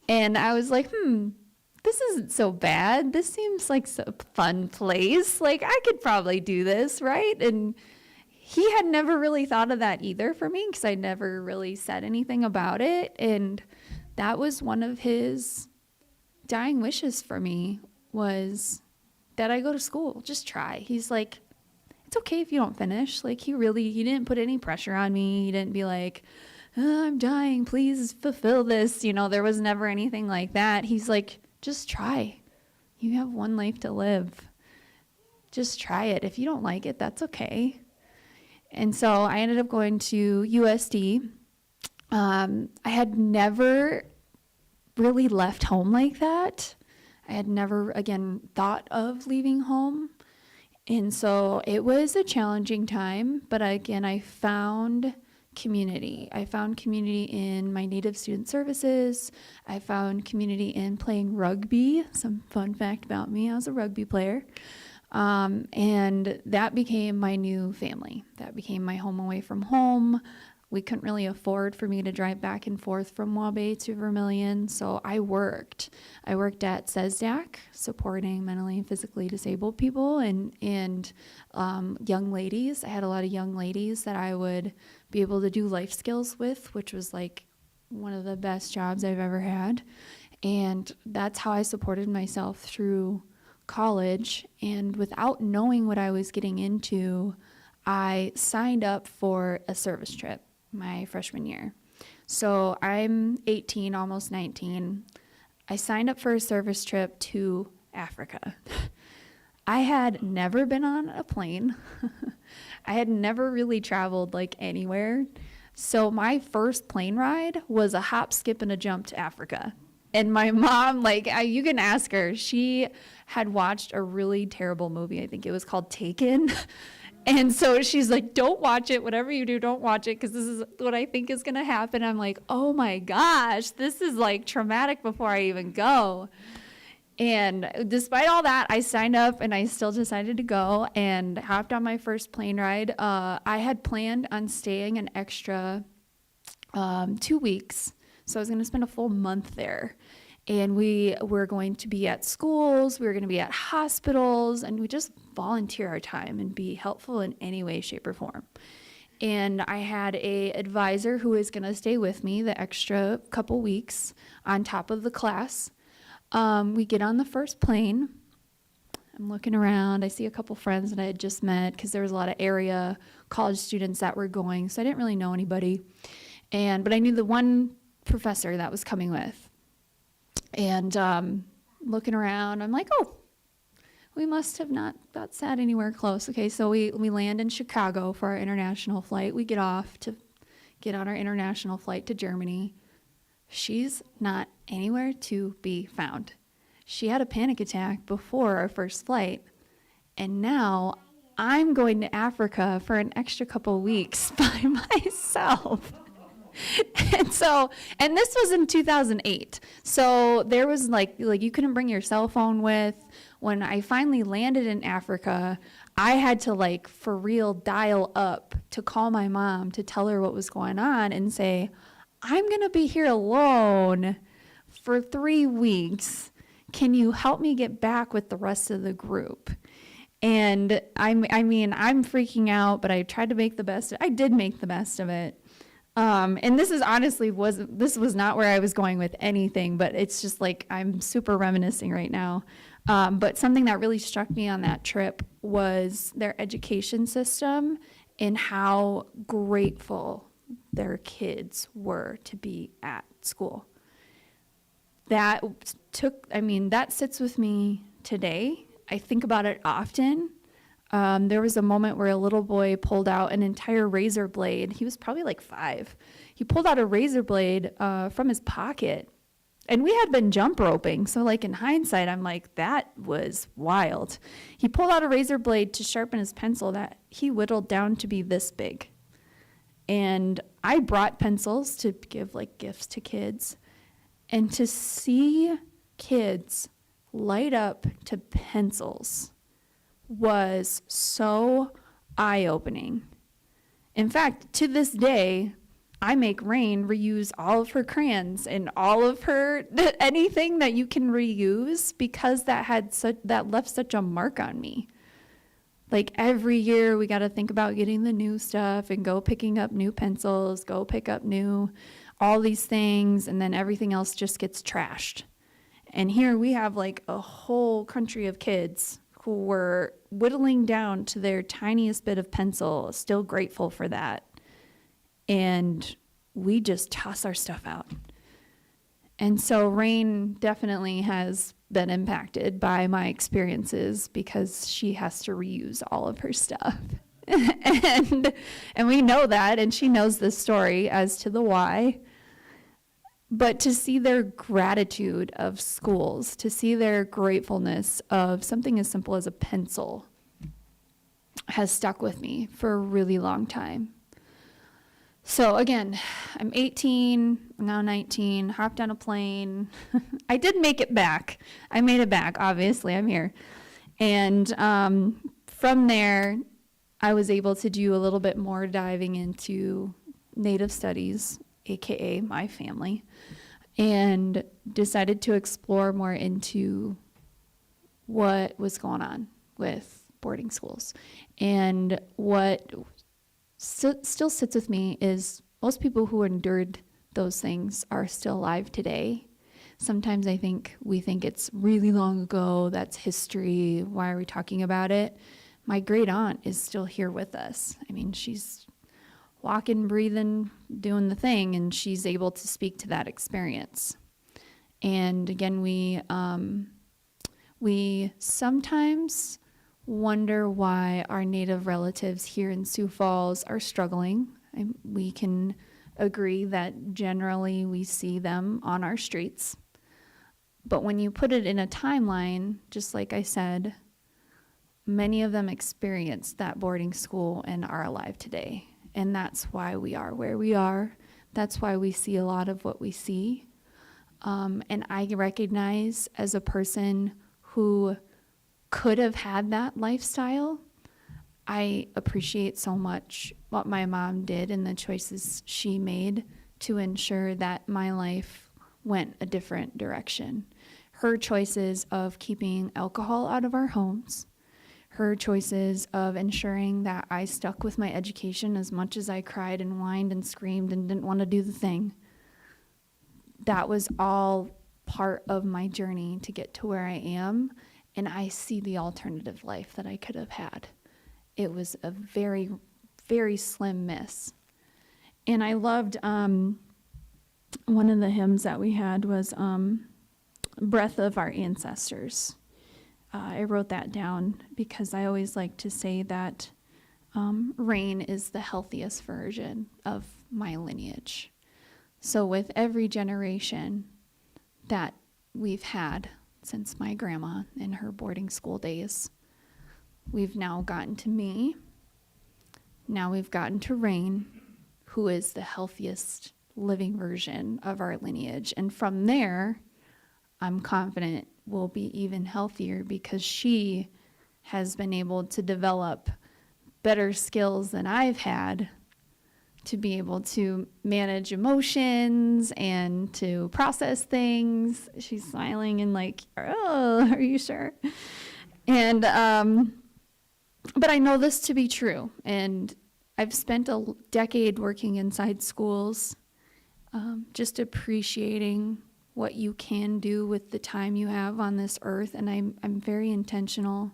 And I was like, this isn't so bad. This seems like a fun place. Like, I could probably do this, right? And he had never really thought of that either for me because I never really said anything about it. And that was one of his dying wishes for me, was that I go to school. Just try. He's like, it's okay if you don't finish. Like, he didn't put any pressure on me. He didn't be like, oh, I'm dying, please fulfill this. There was never anything like that. He's like, just try. You have one life to live. Just try it. If you don't like it, that's okay. And so I ended up going to USD. I had never really left home like that. I had never, again, thought of leaving home. And so it was a challenging time, but again, I found community. I found community in my Native Student Services. I found community in playing rugby. Some fun fact about me, I was a rugby player. And that became my new family. That became my home away from home. We couldn't really afford for me to drive back and forth from Waubee to Vermilion, so I worked. I worked at CESDAC, supporting mentally and physically disabled people and young ladies. I had a lot of young ladies that I would be able to do life skills with, which was like one of the best jobs I've ever had. And that's how I supported myself through college. And without knowing what I was getting into, I signed up for a service trip my freshman year. So I'm 18, almost 19. I signed up for a service trip to Africa. I had never been on a plane. I had never really traveled like anywhere. So my first plane ride was a hop, skip, and a jump to Africa. And my mom, you can ask her, she had watched a really terrible movie. I think it was called Taken. And so she's like, don't watch it. Whatever you do, don't watch it, because this is what I think is going to happen. I'm like, oh my gosh, this is like traumatic before I even go. And despite all that, I signed up and I still decided to go and hopped on my first plane ride. I had planned on staying an extra 2 weeks. So I was going to spend a full month there. And we were going to be at schools, we were going to be at hospitals, and we just volunteer our time and be helpful in any way, shape, or form. And I had a advisor who was going to stay with me the extra couple weeks on top of the class. We get on the first plane. I'm looking around. I see a couple friends that I had just met because there was a lot of area college students that were going, so I didn't really know anybody. But I knew the one professor that was coming with. And looking around, I'm like, oh, we must have not got sat anywhere close. Okay, so we land in Chicago for our international flight. We get off to get on our international flight to Germany. She's not anywhere to be found. She had a panic attack before our first flight, and now I'm going to Africa for an extra couple weeks by myself. And this was in 2008. So there was like you couldn't bring your cell phone with. When I finally landed in Africa, I had to for real dial up to call my mom to tell her what was going on and say, I'm going to be here alone for 3 weeks. Can you help me get back with the rest of the group? And I'm freaking out, but I tried to make the best. I did make the best of it. And this is honestly was not where I was going with anything, but it's just I'm super reminiscing right now. But something that really struck me on that trip was their education system and how grateful their kids were to be at school. That sits with me today. I think about it often. There was a moment where a little boy pulled out an entire razor blade. He was probably 5. He pulled out a razor blade from his pocket. And we had been jump roping. So in hindsight, I'm like, that was wild. He pulled out a razor blade to sharpen his pencil that he whittled down to be this big. And I brought pencils to give gifts to kids. And to see kids light up to pencils was so eye-opening. In fact, to this day, I make Rain reuse all of her crayons and all of her anything that you can reuse because that left such a mark on me. Like every year we got to think about getting the new stuff and go picking up new pencils, go pick up new, all these things, and then everything else just gets trashed. And here we have like a whole country of kids who were whittling down to their tiniest bit of pencil, still grateful for that. And we just toss our stuff out. And so Rain definitely has been impacted by my experiences because she has to reuse all of her stuff. and we know that, and she knows this story as to the why. But to see their gratitude of schools, to see their gratefulness of something as simple as a pencil has stuck with me for a really long time. So again, I'm 18, now 19, hopped on a plane. I did make it back. I made it back, obviously, I'm here. And from there, I was able to do a little bit more diving into Native studies, AKA my family, and decided to explore more into what was going on with boarding schools. And what still sits with me is most people who endured those things are still alive today. Sometimes we think it's really long ago, that's history, why are we talking about it? My great aunt is still here with us. I mean, she's walking, breathing, doing the thing, and she's able to speak to that experience. And again, we sometimes wonder why our Native relatives here in Sioux Falls are struggling. We can agree that generally we see them on our streets. But when you put it in a timeline, just like I said, many of them experienced that boarding school and are alive today. And that's why we are where we are. That's why we see a lot of what we see. And I recognize as a person who could have had that lifestyle, I appreciate so much what my mom did and the choices she made to ensure that my life went a different direction. Her choices of keeping alcohol out of our homes, her choices of ensuring that I stuck with my education as much as I cried and whined and screamed and didn't want to do the thing. That was all part of my journey to get to where I am, and I see the alternative life that I could have had. It was a very, very slim miss. And I loved one of the hymns that we had was Breath of Our Ancestors. I wrote that down because I always like to say that Rain is the healthiest version of my lineage. So with every generation that we've had since my grandma in her boarding school days, we've now gotten to me. Now we've gotten to Rain, who is the healthiest living version of our lineage. And from there, I'm confident we'll be even healthier because she has been able to develop better skills than I've had to be able to manage emotions and to process things. She's smiling and like, oh, are you sure? And, but I know this to be true. And I've spent a decade working inside schools, just appreciating what you can do with the time you have on this earth. And I'm very intentional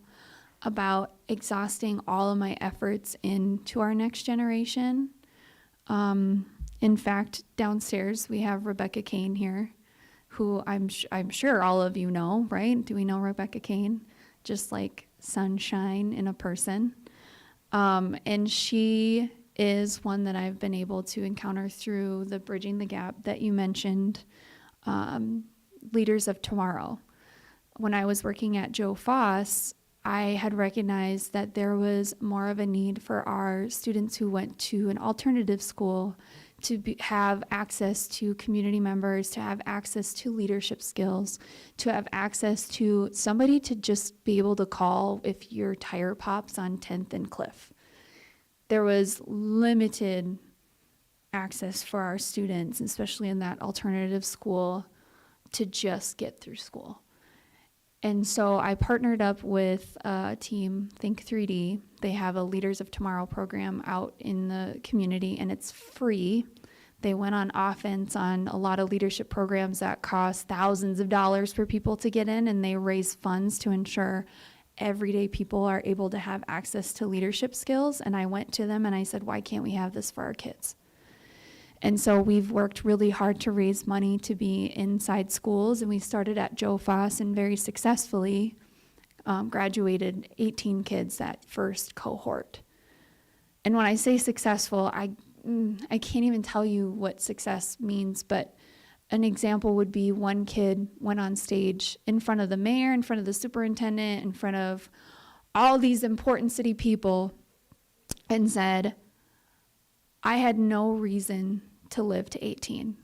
about exhausting all of my efforts into our next generation. In fact, downstairs we have Rebecca Kane here, who I'm sure all of you know, right? Do we know Rebecca Kane? Just like sunshine in a person. And she is one that I've been able to encounter through the Bridging the Gap that you mentioned, Leaders of Tomorrow. When I was working at Joe Foss, I had recognized that there was more of a need for our students who went to an alternative school to have access to community members, to have access to leadership skills, to have access to somebody to just be able to call if your tire pops on 10th and Cliff. There was limited access for our students, especially in that alternative school, to just get through school. And so I partnered up with team Think 3D. They have a Leaders of Tomorrow program out in the community, and it's free. They went on offense on a lot of leadership programs that cost thousands of dollars for people to get in, and they raise funds to ensure everyday people are able to have access to leadership skills. And I went to them and I said, why can't we have this for our kids? And so we've worked really hard to raise money to be inside schools, and we started at Joe Foss and very successfully graduated 18 kids that first cohort. And when I say successful, I can't even tell you what success means, but an example would be one kid went on stage in front of the mayor, in front of the superintendent, in front of all these important city people and said, I had no reason to live to 18.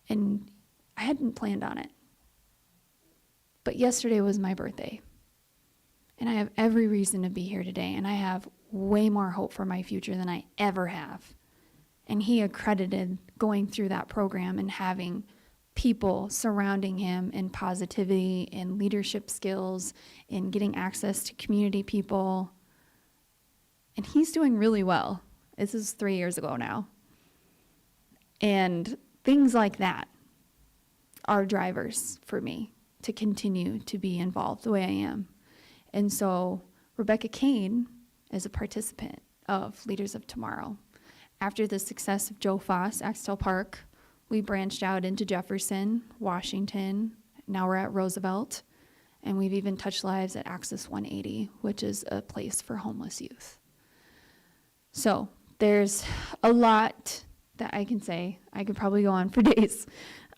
And I hadn't planned on it. But yesterday was my birthday. And I have every reason to be here today. And I have way more hope for my future than I ever have. And he accredited going through that program and having people surrounding him in positivity and leadership skills and getting access to community people. And he's doing really well. This is 3 years ago now. And things like that are drivers for me to continue to be involved the way I am. And so Rebecca Kane is a participant of Leaders of Tomorrow. After the success of Joe Foss, Axtell Park, we branched out into Jefferson, Washington. Now we're at Roosevelt. And we've even touched lives at Access 180, which is a place for homeless youth. So there's a lot that I can say. I could probably go on for days.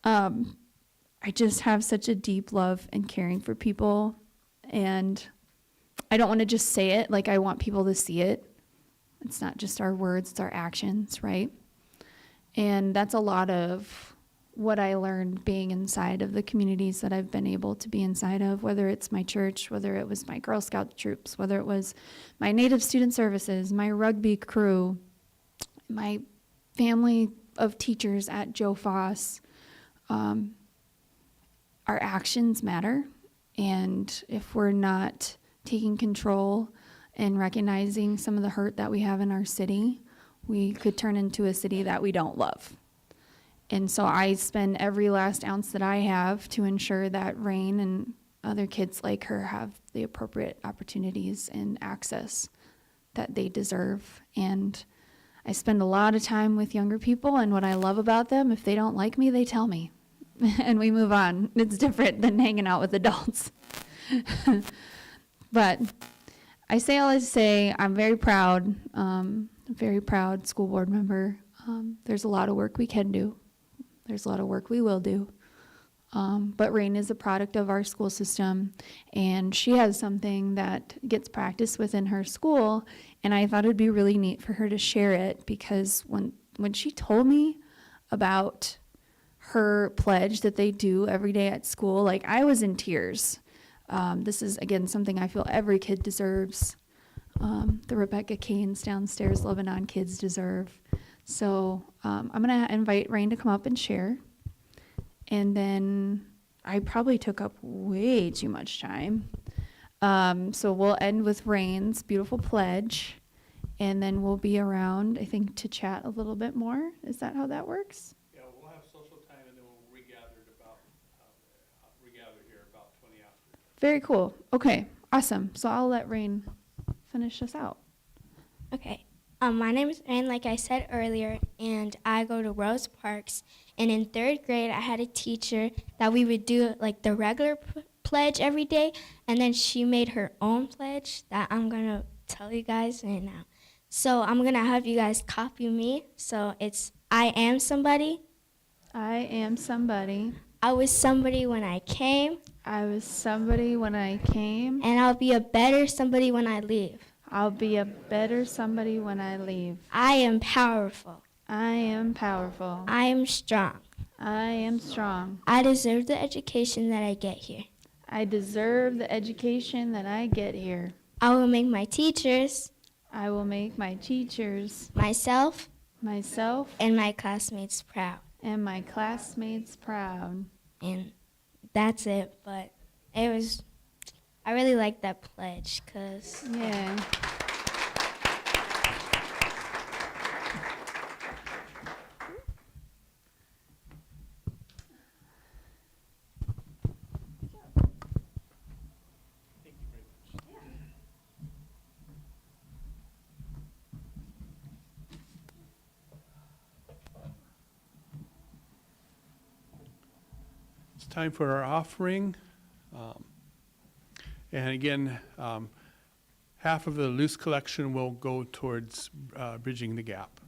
I just have such a deep love and caring for people. And I don't want to just say it, like I want people to see it. It's not just our words, it's our actions, right? And that's a lot of what I learned being inside of the communities that I've been able to be inside of, whether it's my church, whether it was my Girl Scout troops, whether it was my Native Student Services, my rugby crew, my family of teachers at Joe Foss. Our actions matter, and if we're not taking control and recognizing some of the hurt that we have in our city, we could turn into a city that we don't love. And so I spend every last ounce that I have to ensure that Rain and other kids like her have the appropriate opportunities and access that they deserve. And I spend a lot of time with younger people, and what I love about them, if they don't like me, they tell me. And we move on. It's different than hanging out with adults. But I say all I say, I'm very proud school board member. There's a lot of work we can do. There's a lot of work we will do. But Rain is a product of our school system, and she has something that gets practiced within her school, and I thought it'd be really neat for her to share it, because when she told me about her pledge that they do every day at school, like, I was in tears. This is, again, something I feel every kid deserves. The Rebecca Kanes downstairs Lebanon kids deserve. So I'm going to invite Rain to come up and share. And then I probably took up way too much time. So we'll end with Rain's beautiful pledge. And then we'll be around, I think, to chat a little bit more. Is that how that works? Yeah, we'll have social time, and then we'll regather here about 20 after. Very cool. Okay, awesome. So I'll let Rain finish us out. Okay. My name is Rain, like I said earlier, and I go to Rose Parks. And in 3rd grade, I had a teacher that we would do like the regular pledge every day, and then she made her own pledge that I'm going to tell you guys right now. So I'm going to have you guys copy me. So it's, I am somebody. I am somebody. I was somebody when I came. I was somebody when I came. And I'll be a better somebody when I leave. I'll be a better somebody when I leave. I am powerful. I am powerful. I am strong. I am strong. I deserve the education that I get here. I deserve the education that I get here. I will make my teachers, I will make my teachers, myself, and my classmates proud. my classmates proud. And that's it, but I really liked that pledge because Yeah. It's time for our offering. And again, half of the loose collection will go towards bridging the gap.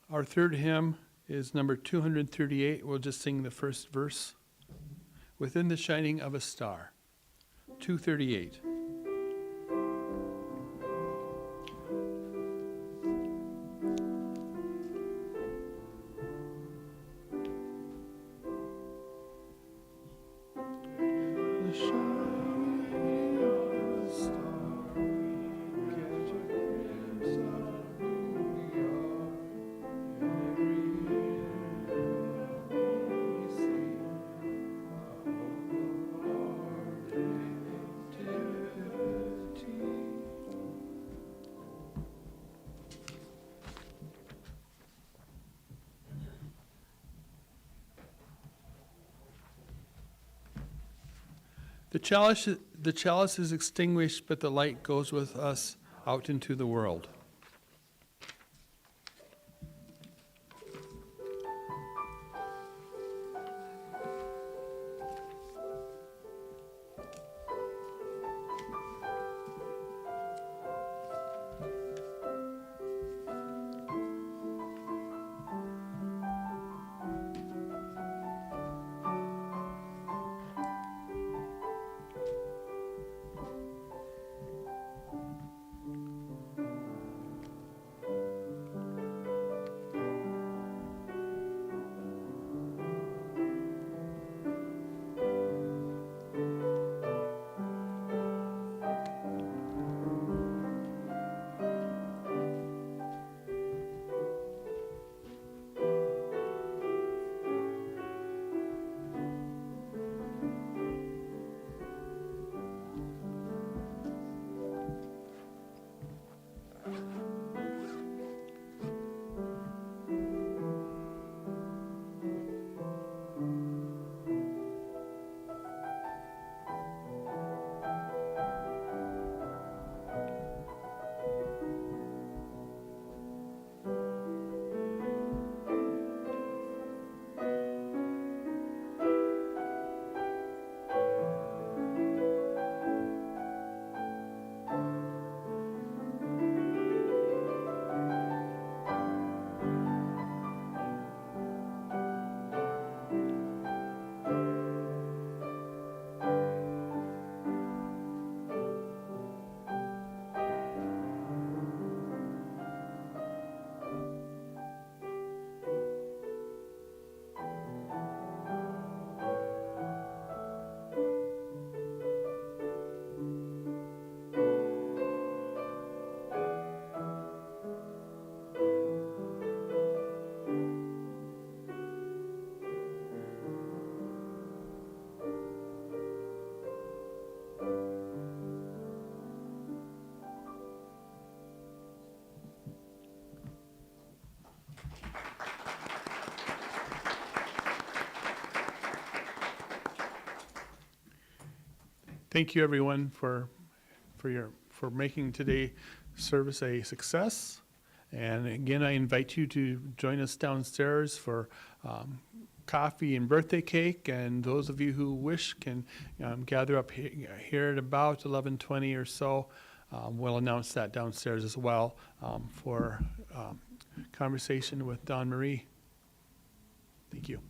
Our third hymn is number 238. We'll just sing the first verse. Within the shining of a star. 238. The chalice is extinguished, but the light goes with us out into the world. Thank you, everyone, for making today service a success. And again, I invite you to join us downstairs for coffee and birthday cake. And those of you who wish can gather up here at about 11:20 or so. We'll announce that downstairs as well for conversation with Dawn Marie. Thank you.